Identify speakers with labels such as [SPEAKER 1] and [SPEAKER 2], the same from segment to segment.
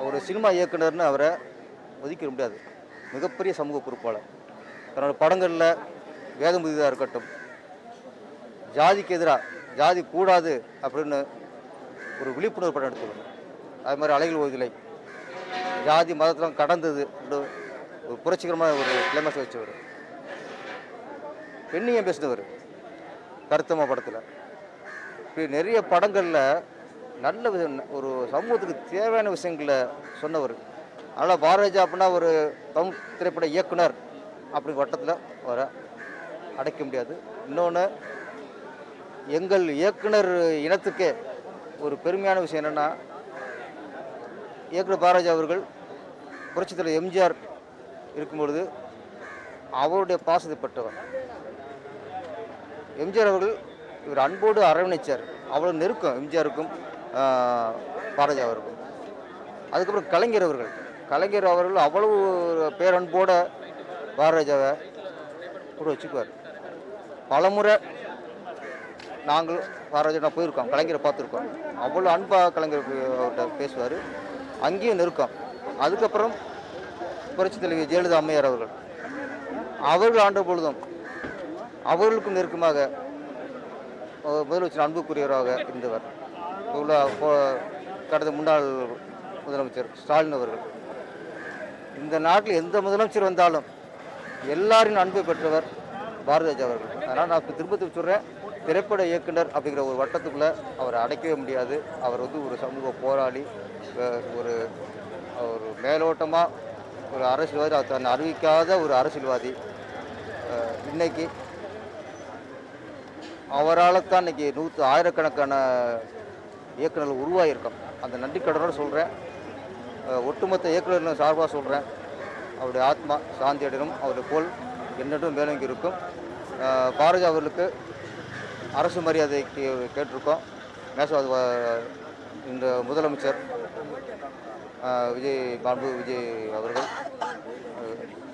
[SPEAKER 1] ஒரு சினிமா இயக்குனர்னு அவரை ஒதுக்கிட முடியாது. மிகப்பெரிய சமூக பொறுப்பாளர். தன்னோட படங்களில் வேதமுதிதாக இருக்கட்டும், ஜாதிக்கு எதிராக ஜாதி கூடாது அப்படின்னு ஒரு விழிப்புணர்வு படம் எடுத்தவர். அது மாதிரி அலைகள் ஓய்தில்லை, ஜாதி மதத்தெல்லாம் கடந்தது ஒரு புரட்சிகரமான ஒரு கிளைமேக்ஸ் வச்சவர். பெண்ணியம் பேசினவர் கருத்தம்மா படத்தில். இப்படி நிறைய படங்களில் நல்ல ஒரு சமூகத்துக்கு தேவையான விஷயங்களை சொன்னவர். அதனால் பாரதிராஜா அப்படின்னா ஒரு தமிழ் திரைப்பட இயக்குனர் அப்படிங்கிற வட்டத்தில் அவரை அடைக்க முடியாது. இன்னொன்று, எங்கள் இயக்குனர் இனத்துக்கே ஒரு பெருமையான விஷயம் என்னென்னா, இயக்குனர் பாரதிராஜா அவர்கள் புரட்சித் தலைவர் எம்ஜிஆர் இருக்கும்பொழுது அவருடைய பாசத்தை பெற்றவர். எம்ஜிஆர் அவர்கள் இவர் அன்போடு அரவணைச்சார். அவ்வளோ நெருக்கம் எம்ஜிஆருக்கும் பாரதிராஜா அவருக்கும். அதுக்கப்புறம் கலைஞர் அவர்கள் அவ்வளவு பேரன்போட பாரதிராஜாவை கூட வச்சுக்குவார். பலமுறை நாங்கள் பாரதிராஜா போயிருக்கோம், கலைஞரை பார்த்துருக்கோம். அவ்வளோ அன்பாக கலைஞர் அவர்கிட்ட பேசுவார். அங்கேயும் நெருக்கம். அதுக்கப்புறம் புரட்சித் தலைவி ஜெயலலிதா அம்மையார் அவர்கள் ஆண்ட பொழுதும் அவர்களுக்கும் நெருக்கமாக முதலமைச்சர் அன்புக்குரியவராக இருந்தவர். கடந்த முன்னாள் முதலமைச்சர் ஸ்டாலின் அவர்கள். இந்த நாட்டில் எந்த முதலமைச்சர் வந்தாலும் எல்லாரின் அன்பை பெற்றவர் பாரதிராஜா அவர்கள். அதனால் நான் திரும்ப சொல்கிறேன், திரைப்பட இயக்குனர் அப்படிங்கிற ஒரு வட்டத்துக்குள்ளே அவரை அடைக்கவே முடியாது. அவர் ஒரு சமூக போராளி, ஒரு ஒரு மேலோட்டமாக ஒரு அரசியல்வாதி, தன்னை அறிவிக்காத ஒரு அரசியல்வாதி. இன்னைக்கு அவரால் தான் இன்றைக்கி ஆயிரக்கணக்கான இயக்குநர்கள் உருவாகியிருக்கோம். அந்த நன்றிக்கடனோடு சொல்கிறேன். ஒட்டுமொத்த இயக்குநர்கள் சார்பாக சொல்கிறேன், அவருடைய ஆத்மா சாந்தி அடையணும், அவருடைய புகழ் என்னட்டும் மேலோங்கி இருக்கும். பாரதி அவர்களுக்கு அரசு மரியாதைக்கு கேட்டிருக்கோம். மேசவாத இந்த முதலமைச்சர் விஜய் அவர்கள்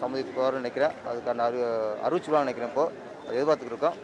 [SPEAKER 1] சம்மதிப்பார்னு நினைக்கிறேன். அதுக்கான அறிவிச்சுவான்னு நினைக்கிறேன். இப்போது அதை எதிர்பார்த்துக்கிட்டு இருக்கோம்.